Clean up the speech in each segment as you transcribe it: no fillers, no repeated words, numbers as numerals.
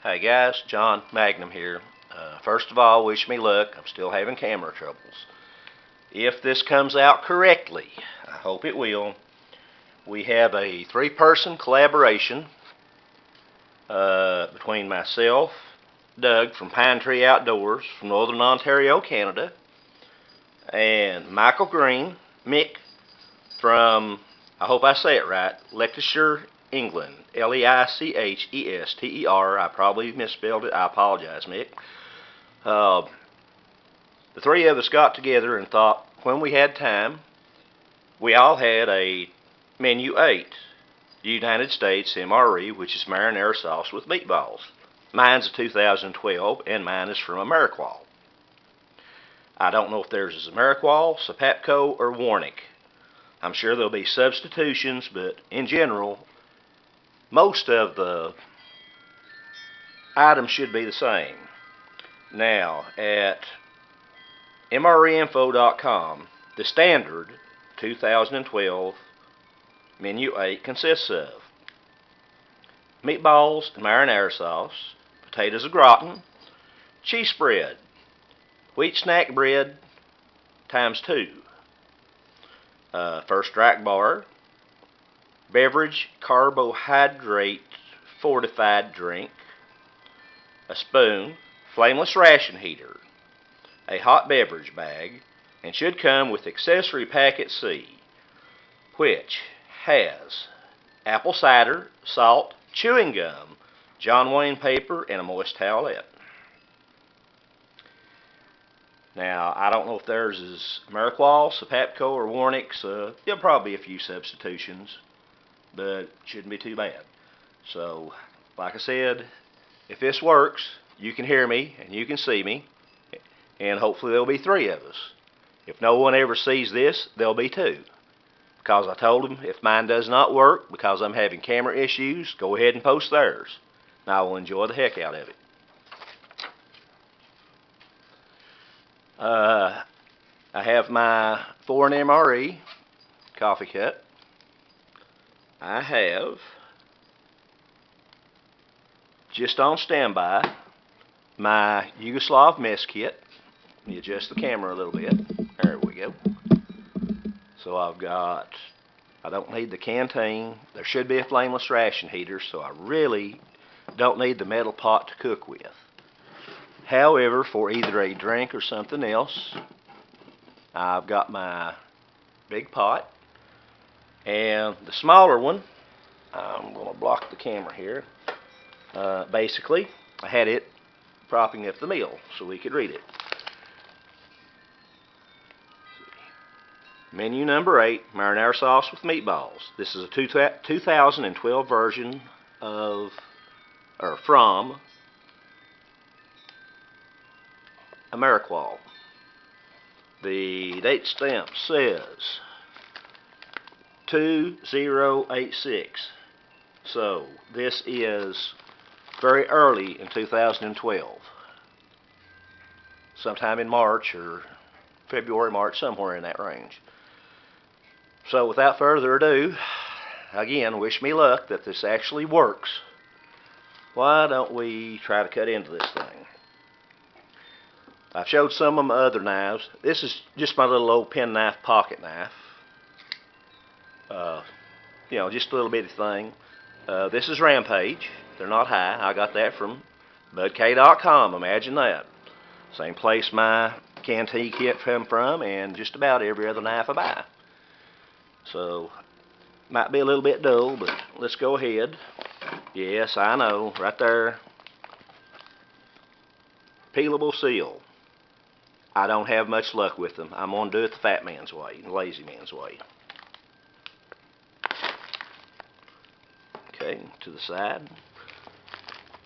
Hey guys, John Magnum here. First of all, wish me luck. I'm still having camera troubles. If this comes out correctly, I hope it will, we have a three-person collaboration between myself, Doug from Pinetree Outdoors from Northern Ontario, Canada, and Michael Green, Mick from, I hope I say it right, Leicestershire, England, Leichester. I probably misspelled it. I apologize, Mick. The three of us got together and thought when we had time, we all had a Menu 8 United States MRE, which is marinara sauce with meatballs. Mine's a 2012, and mine is from Ameriqual. I don't know if theirs is Ameriqual, Sapapco, or Warnick. I'm sure there'll be substitutions, but in general, most of the items should be the same. Now, at MREinfo.com, the standard 2012 Menu 8 consists of meatballs and marinara sauce, potatoes au gratin, cheese spread, wheat snack bread times 2, first strike bar, beverage carbohydrate fortified drink, a spoon, flameless ration heater, a hot beverage bag, and should come with accessory packet C, which has apple cider, salt, chewing gum, John Wayne paper, and a moist towelette. Now, I don't know if theirs is Ameriqual, Sapapco, or Warnick, so there'll probably be a few substitutions, but it shouldn't be too bad. So, like I said, if this works, you can hear me and you can see me, and hopefully there'll be 3 of us. If no one ever sees this, there'll be 2. Because I told them if mine does not work, because I'm having camera issues, go ahead and post theirs. And I will enjoy the heck out of it. I have my foreign MRE coffee cup. I have, just on standby, my Yugoslav mess kit. Let me adjust the camera a little bit. There we go. So I've got, I don't need the canteen. There should be a flameless ration heater, so I really don't need the metal pot to cook with. However, for either a drink or something else, I've got my big pot. And the smaller one, I'm going to block the camera here. Basically, I had it propping up the meal so we could read it. Menu number 8, marinara sauce with meatballs. This is a 2012 version of, or from, Ameriqual. The date stamp says 2086. So this is very early in 2012. Sometime in March or February, March, somewhere in that range. So without further ado, again, wish me luck that this actually works. Why don't we try to cut into this thing? I've showed some of my other knives. This is just my little old penknife pocket knife. Just a little bitty thing. This is Rampage. They're not high. I got that from budk.com. Imagine that. Same place my canteen kit come from, and just about every other knife I buy. So, might be a little bit dull, but let's go ahead. Yes, I know, right there. Peelable seal. I don't have much luck with them. I'm going to do it the fat man's way, the lazy man's way. Okay, to the side.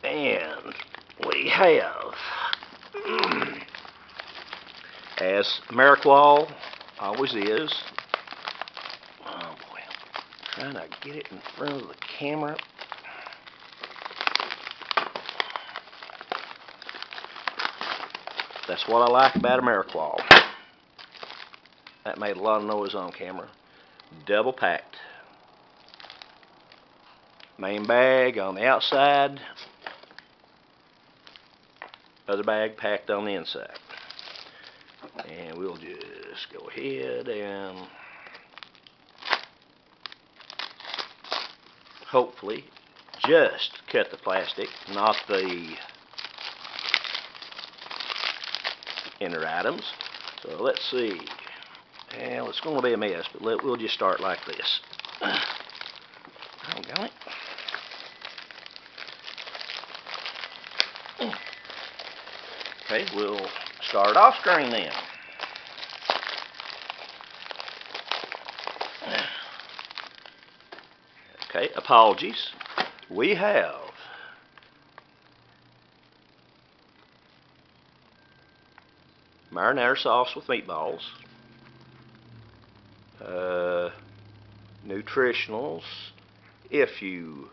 And we have, as Ameriqual always is, oh boy, I'm trying to get it in front of the camera. That's what I like about Ameriqual. That made a lot of noise on camera. Double packed. Main bag on the outside. other bag packed on the inside. And we'll just go ahead and hopefully just cut the plastic, not the inner items. So let's see. Well, it's going to be a mess, but we'll just start like this. Got it. Okay, we'll start off screen then. Okay, apologies. We have marinara sauce with meatballs, nutritionals, if you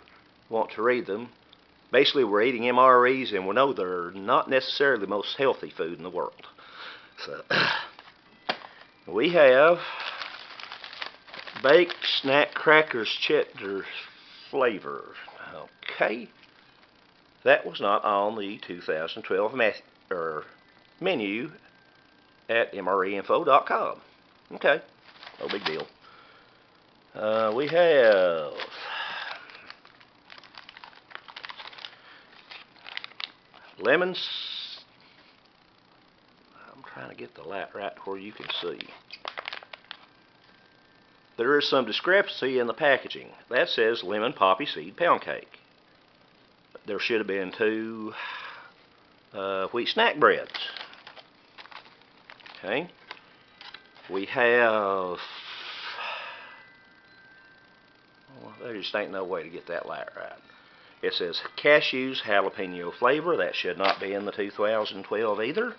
want to read them. Basically, we're eating MREs, and we know they're not necessarily the most healthy food in the world. So, we have baked snack crackers cheddar flavor. Okay, that was not on the 2012 menu at mreinfo.com. Okay, no big deal. We have lemons. I'm trying to get the light right where you can see. There is some discrepancy in the packaging. That says lemon poppy seed pound cake. There should have been 2 wheat snack breads. Okay. We have, well, there just ain't no way to get that light right. It says cashews jalapeno flavor. That should not be in the 2012 either.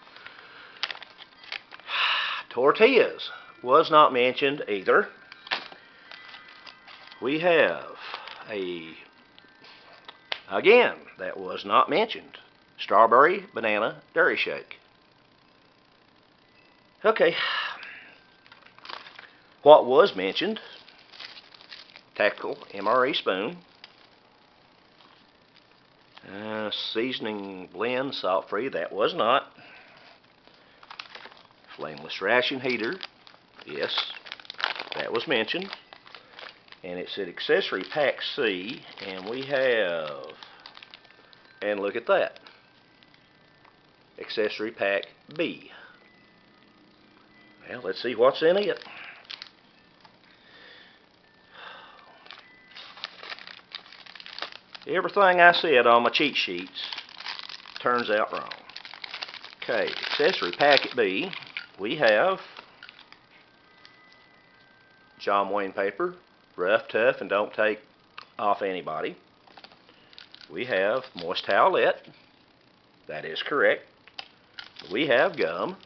Tortillas was not mentioned either. We have again, that was not mentioned, strawberry banana dairy shake. Okay, what was mentioned, tactical MRE spoon, seasoning blend salt free, that was not. Flameless ration heater, yes, that was mentioned. And it said accessory pack C, and we have, and look at that, accessory pack B. Well, let's see what's in it. Everything I said on my cheat sheets turns out wrong. Okay, accessory packet B, we have John Wayne paper, rough, tough, and don't take off anybody. We have moist towelette. That is correct. We have gum.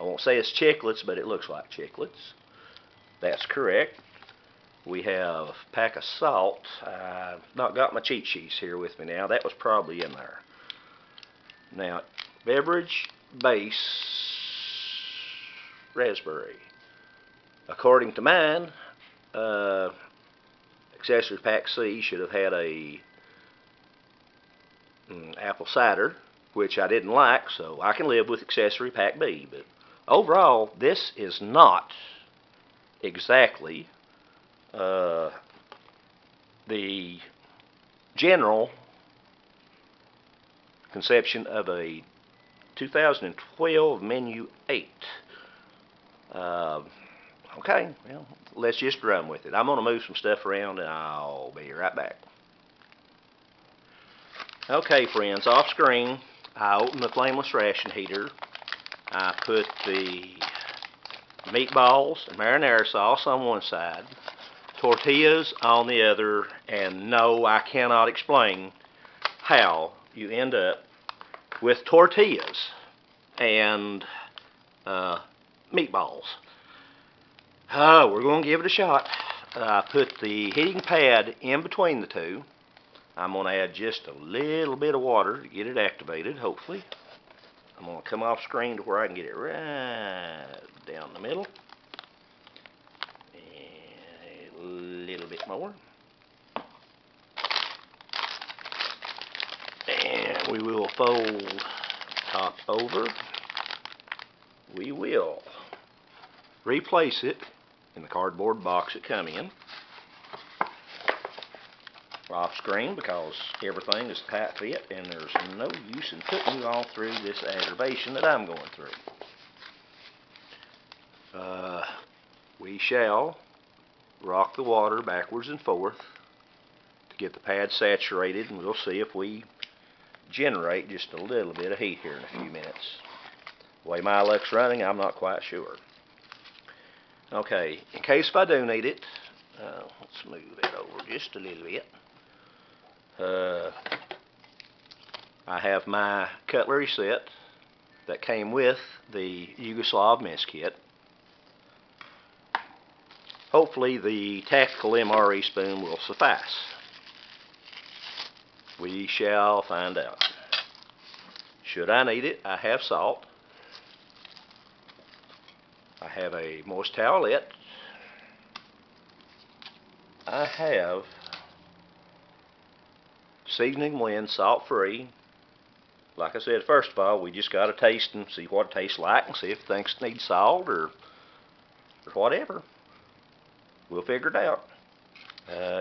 I won't say it's chiclets, but it looks like chiclets. That's correct. We have a pack of salt. I've not got my cheat sheets here with me now. That was probably in there. Now, beverage base raspberry. According to mine, accessory pack C should have had a apple cider, which I didn't like, so I can live with accessory pack B. But overall, this is not exactly the general conception of a 2012 menu 8. Okay, well, let's just run with it. I'm going to move some stuff around, and I'll be right back. Okay, friends, off screen, I opened the flameless ration heater. I put the meatballs and marinara sauce on one side, tortillas on the other, and no, I cannot explain how you end up with tortillas and meatballs. We're going to give it a shot. I put the heating pad in between the two. I'm going to add just a little bit of water to get it activated, hopefully. I'm going to come off screen to where I can get it right down the middle. And a little bit more. And We will fold top over. We will replace it in the cardboard box it come in. Off screen because everything is tight fit and there's no use in putting you all through this aggravation that I'm going through. We shall rock the water backwards and forth to get the pad saturated, and we'll see if we generate just a little bit of heat here in a few minutes. The way my luck's running, I'm not quite sure. Okay, in case if I do need it, let's move it over just a little bit. I have my cutlery set that came with the Yugoslav mess kit. Hopefully the tactical MRE spoon will suffice. We shall find out. Should I need it, I have salt. I have a moist towelette. I have seasoning blend, salt-free. Like I said, first of all, we just got to taste and see what it tastes like and see if things need salt or whatever. We'll figure it out.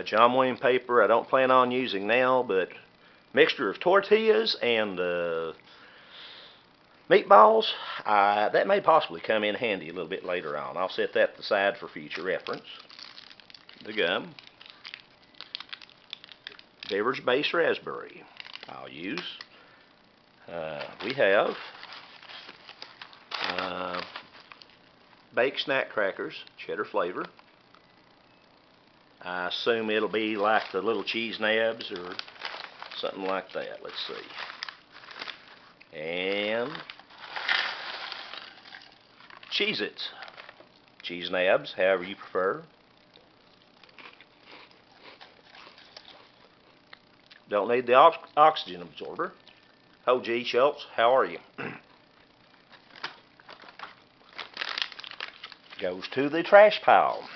John Wayne paper I don't plan on using now, but mixture of tortillas and meatballs, that may possibly come in handy a little bit later on. I'll set that aside for future reference. The gum. Beverage base raspberry I'll use. We have baked snack crackers, cheddar flavor. I assume it'll be like the little cheese nabs or something like that. Let's see. And Cheez-Its. Cheese nabs, however you prefer. Don't need the oxygen absorber. Oh gee, Schultz, how are you? Goes to the trash pile.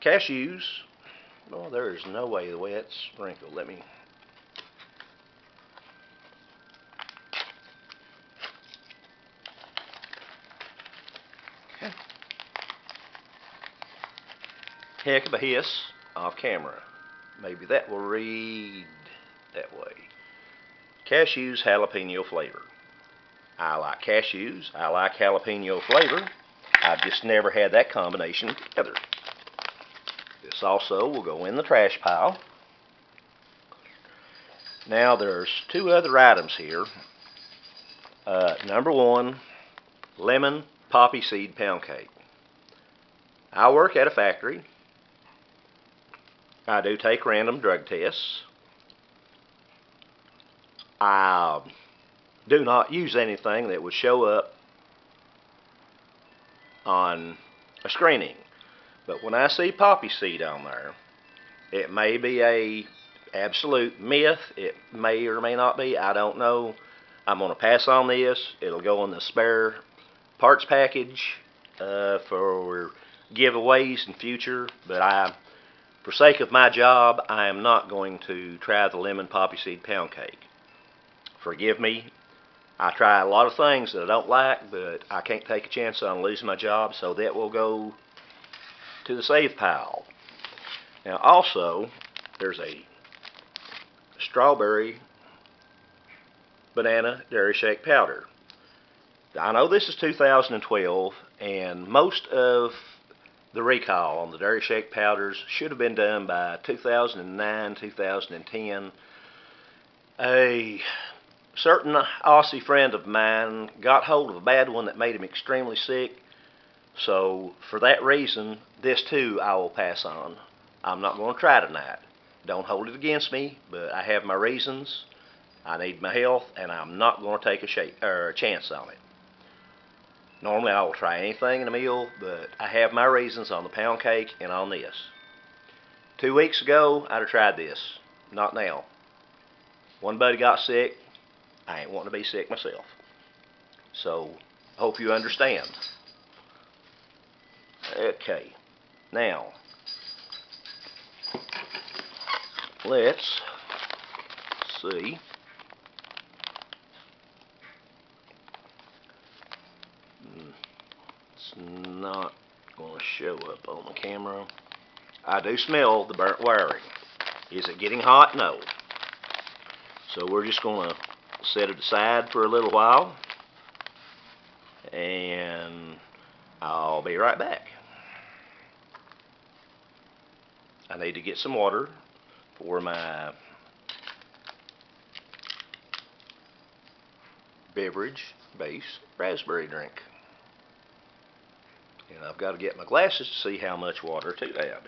Cashews. Oh, there is no way the way that's sprinkled. Let me. Okay. Heck of a hiss off camera. Maybe that will read that way. Cashews, jalapeno flavor. I like cashews. I like jalapeno flavor. I've just never had that combination together. This also will go in the trash pile. Now there's two other items here. Number one, lemon poppy seed pound cake. I work at a factory. I do take random drug tests. I do not use anything that would show up on a screening. But when I see poppy seed on there, it may be a absolute myth. It may or may not be. I don't know. I'm going to pass on this. It'll go in the spare parts package for giveaways in future. But for sake of my job, I am not going to try the lemon poppy seed pound cake. Forgive me. I try a lot of things that I don't like, but I can't take a chance on losing my job, so that will go to the save pile. Now also, there's a strawberry banana dairy shake powder. I know this is 2012, and most of the recall on the dairy shake powders should have been done by 2009, 2010. A certain Aussie friend of mine got hold of a bad one that made him extremely sick. So for that reason, this too I will pass on. I'm not going to try tonight. Don't hold it against me, but I have my reasons. I need my health, and I'm not going to take a chance on it. Normally I will try anything in a meal, but I have my reasons on the pound cake and on this. 2 weeks ago, I'd have tried this. Not now. One buddy got sick. I ain't wanting to be sick myself. So, I hope you understand. Okay. Now, let's see. It's not going to show up on the camera. I do smell the burnt wiring. Is it getting hot? No. So we're just going to set it aside for a little while, and I'll be right back. I need to get some water for my beverage base raspberry drink. And I've got to get my glasses to see how much water to add.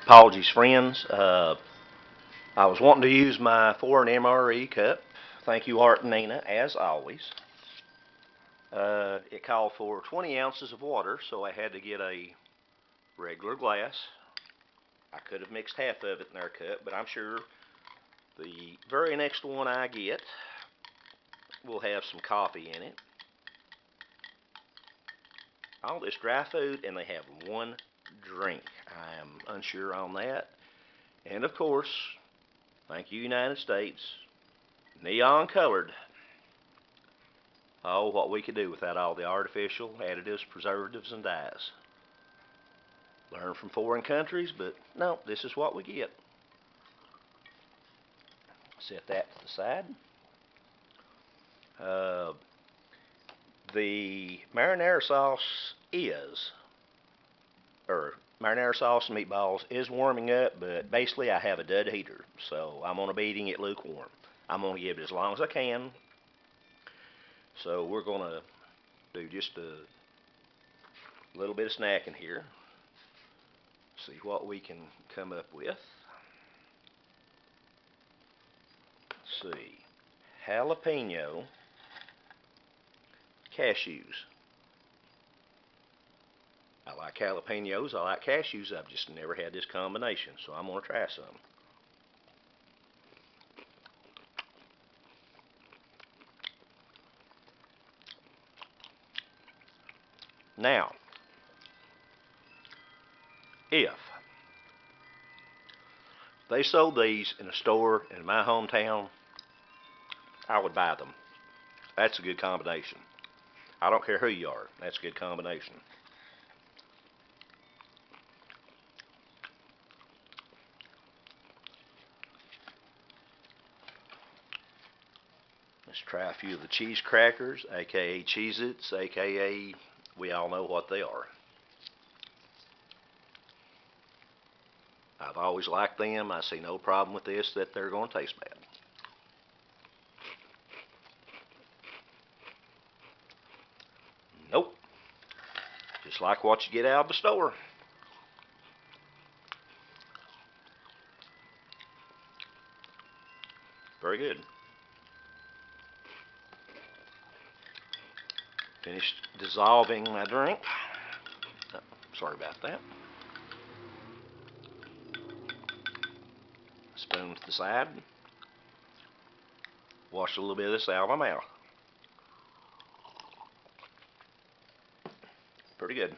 Apologies, friends. I was wanting to use my foreign MRE cup. Thank you, Art and Nina, as always. It called for 20 ounces of water, so I had to get a regular glass. I could have mixed half of it in their cup, but I'm sure the very next one I get will have some coffee in it. All this dry food, and they have one drink. I am unsure on that. And of course, thank you, United States, neon colored. Oh, what we could do without all the artificial additives, preservatives, and dyes. Learn from foreign countries, but no, this is what we get. Set that to the side. The marinara sauce marinara sauce and meatballs is warming up, but basically I have a dud heater, so I'm going to be eating it lukewarm. I'm going to give it as long as I can. So we're going to do just a little bit of snacking here. See what we can come up with. Let's see. Jalapeno cashews. I like jalapenos, I like cashews, I've just never had this combination, so I'm going to try some. Now, if they sold these in a store in my hometown, I would buy them. That's a good combination. I don't care who you are, that's a good combination. Let's try a few of the cheese crackers, aka Cheez-Its, aka we all know what they are. I've always liked them. I see no problem with this that they're going to taste bad. Nope. Just like what you get out of the store. Very good. Finished dissolving my drink. Oh, sorry about that. Spoon to the side. Wash a little bit of this out of my mouth. Pretty good.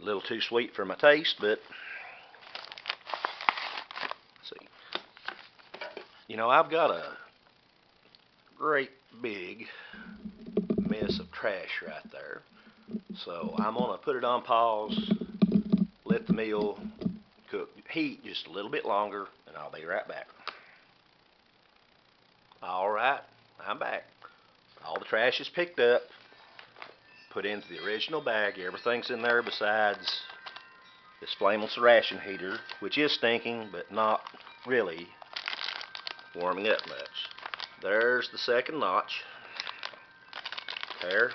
A little too sweet for my taste, but let's see. You know, I've got a great big mess of trash right there. So I'm going to put it on pause, let the meal heat just a little bit longer, and I'll be right back. Alright, I'm back. All the trash is picked up, put into the original bag. Everything's in there besides this flameless ration heater, which is stinking, but not really warming up much. There's the second notch. There.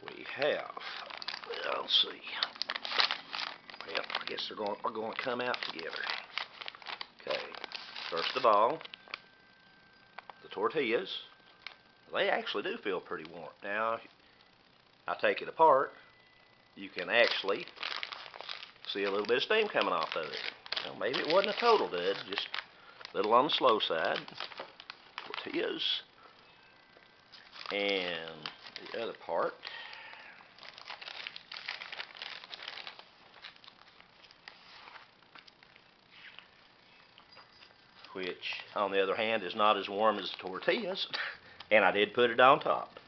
We have, well, let's see. Well, I guess they're going to come out together. Okay, first of all, the tortillas. They actually do feel pretty warm. Now, I take it apart, you can actually see a little bit of steam coming off of it. Now, maybe it wasn't a total dud, just a little on the slow side. Tortillas. And the other part. Which, on the other hand, is not as warm as the tortillas, and I did put it on top.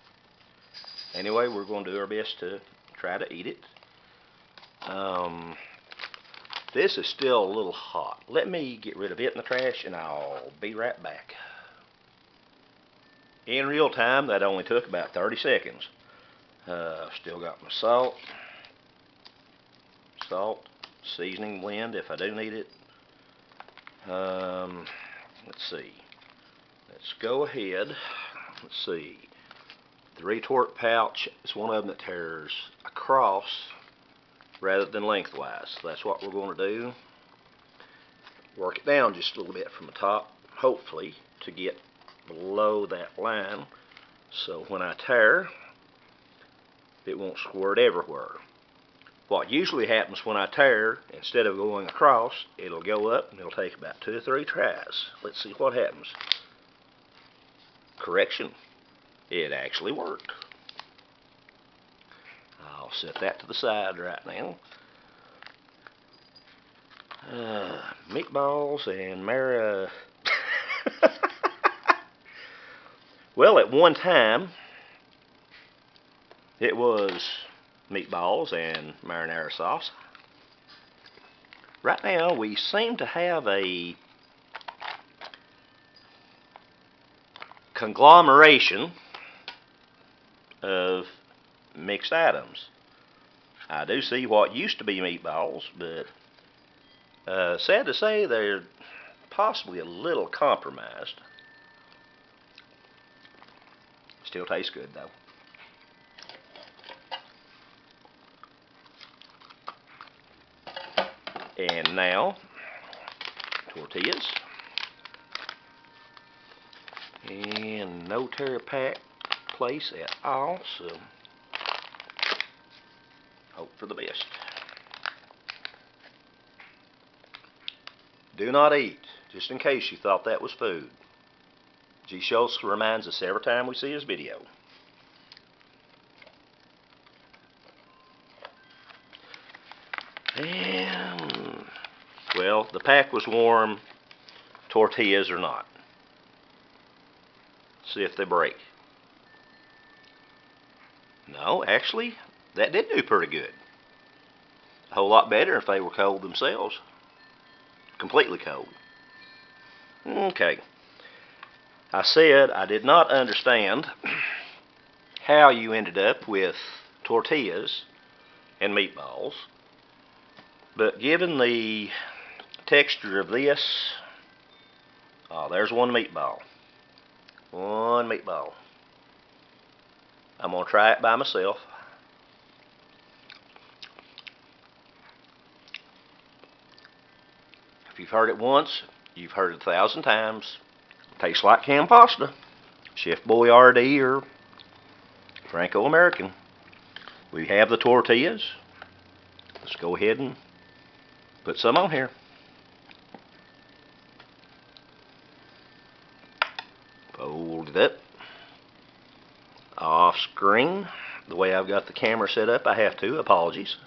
Anyway, we're going to do our best to try to eat it. This is still a little hot. Let me get rid of it in the trash, and I'll be right back. In real time, that only took about 30 seconds. Still got my salt, seasoning blend if I do need it. Let's see. Let's go ahead. Let's see. The retort pouch is one of them that tears across rather than lengthwise. So that's what we're going to do. Work it down just a little bit from the top, hopefully, to get below that line. So when I tear, it won't squirt everywhere. What usually happens when I tear, instead of going across, it'll go up and it'll take about 2 or 3 tries. Let's see what happens. Correction, it actually worked. I'll set that to the side right now. Meatballs and marinara. Well, at one time, it was meatballs and marinara sauce. Right now, we seem to have a conglomeration of mixed items. I do see what used to be meatballs, but sad to say, they're possibly a little compromised. Still tastes good, though. And now, tortillas. And no tear pack place at all, so hope for the best. Do not eat, just in case you thought that was food. G. Schultz reminds us every time we see his video. And, well, the pack was warm, tortillas are not. See if they break. No, actually, that did do pretty good. A whole lot better if they were cold themselves. Completely cold. Okay. I said I did not understand how you ended up with tortillas and meatballs, but given the texture of this, oh, there's one meatball. One meatball. I'm going to try it by myself. If you've heard it once, you've heard it 1,000 times. Tastes like canned pasta. Chef Boyardee or Franco-American. We have the tortillas. Let's go ahead and put some on here. Fold it up. Off screen. The way I've got the camera set up, I have to. Apologies.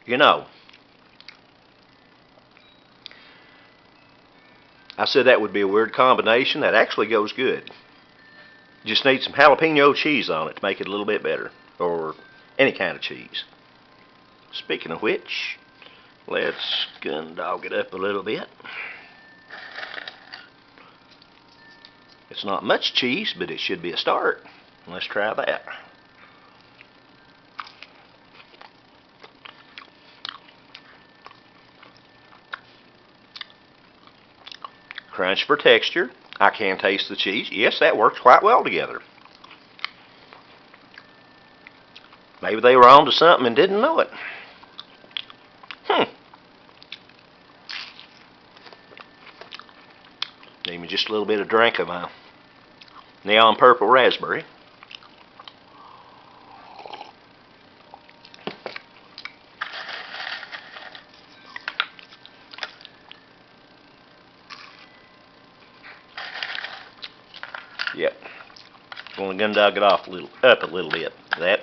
You know, I said that would be a weird combination. That actually goes good. Just need some jalapeno cheese on it to make it a little bit better. Or any kind of cheese. Speaking of which, let's gun dog it up a little bit. It's not much cheese, but it should be a start. Let's try that. Crunch for texture. I can taste the cheese. Yes, that works quite well together. Maybe they were onto something and didn't know it. Need me just a little bit of drink of my neon purple raspberry. Yep. Going to dog it off up a little bit. That,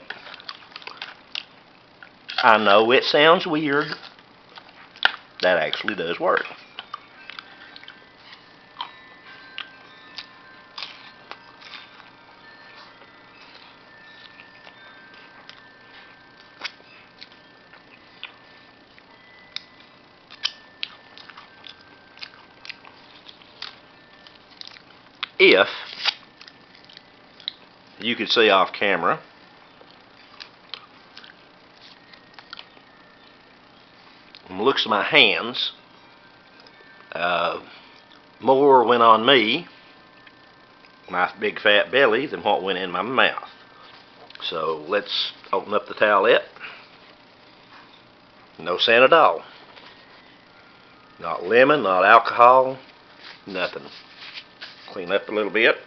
I know it sounds weird. That actually does work. If you could see off camera, from the looks of my hands, more went on me, my big fat belly, than what went in my mouth. So let's open up the towelette. No scent at all. Not lemon, not alcohol, nothing. Clean up a little bit.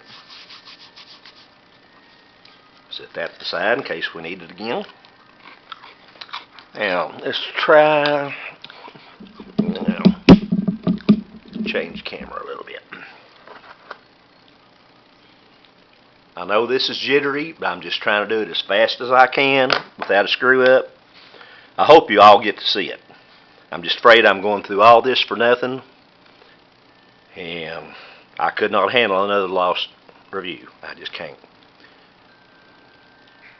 Set that to the side in case we need it again. Now, let's try, change camera a little bit. I know this is jittery, but I'm just trying to do it as fast as I can without a screw up. I hope you all get to see it. I'm just afraid I'm going through all this for nothing, and I could not handle another lost review. I just can't.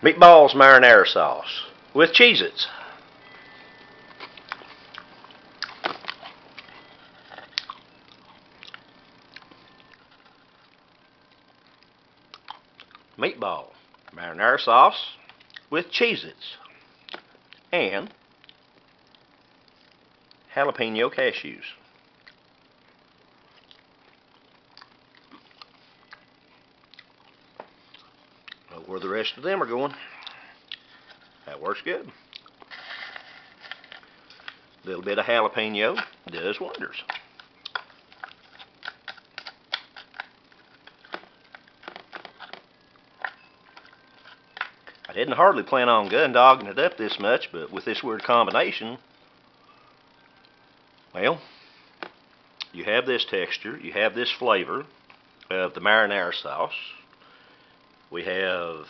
Meatballs marinara sauce with Cheez-Its. Meatball marinara sauce with Cheez-Its and jalapeno cashews. Know where the rest of them are going. That works good. A little bit of jalapeno does wonders. I didn't hardly plan on gun dogging it up this much, but with this weird combination, well, you have this texture, you have this flavor of the marinara sauce. We have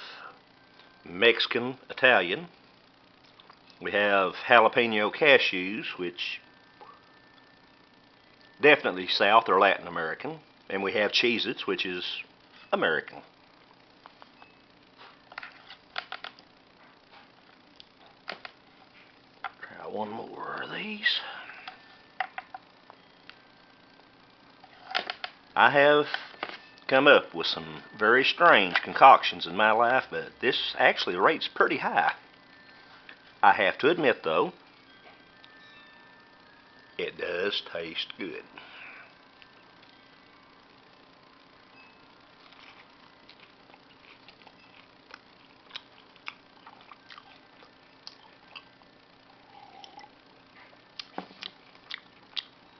Mexican, Italian. We have jalapeno cashews, which definitely South or Latin American. And we have Cheez-Its, which is American. Try one more of these. I have come up with some very strange concoctions in my life, but this actually rates pretty high. I have to admit, though, it does taste good.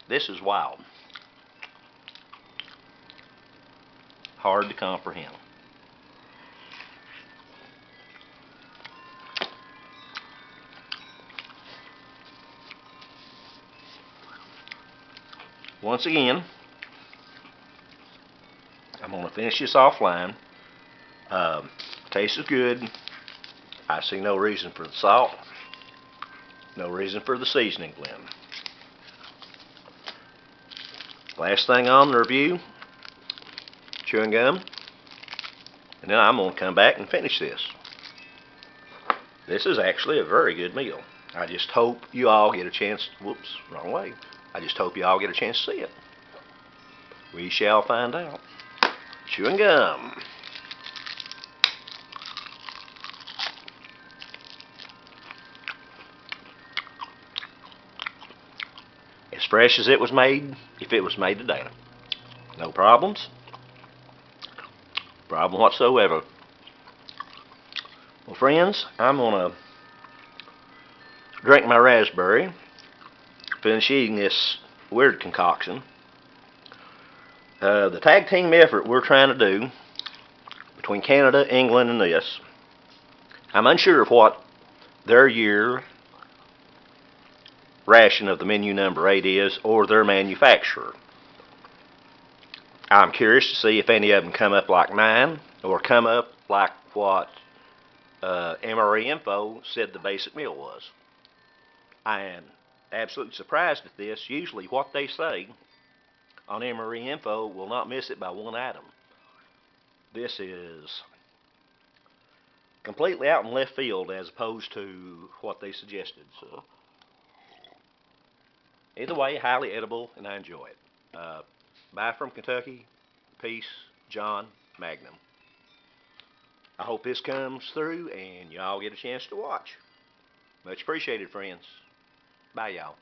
This is wild. Hard to comprehend. Once again, I'm going to finish this offline. Taste is good. I see no reason for the salt. No reason for the seasoning blend. Last thing on the review, chewing gum. And then I'm going to come back and finish this. This is actually a very good meal. I just hope you all get a chance. Whoops, wrong way. I just hope you all get a chance to see it. We shall find out. Chewing gum. As fresh as it was made, if it was made today. No problems. Problem whatsoever. Well, friends, I'm going to drink my raspberry, finish eating this weird concoction. The tag team effort we're trying to do between Canada, England, and this, I'm unsure of what their year ration of the menu number 8 is, or their manufacturer. I'm curious to see if any of them come up like mine, or come up like what MRE Info said the basic meal was. I am absolutely surprised at this. Usually what they say on MRE Info will not miss it by one item. This is completely out in left field as opposed to what they suggested. So either way, highly edible, and I enjoy it. Bye from Kentucky. Peace, John, Magnum. I hope this comes through and y'all get a chance to watch. Much appreciated, friends. Bye, y'all.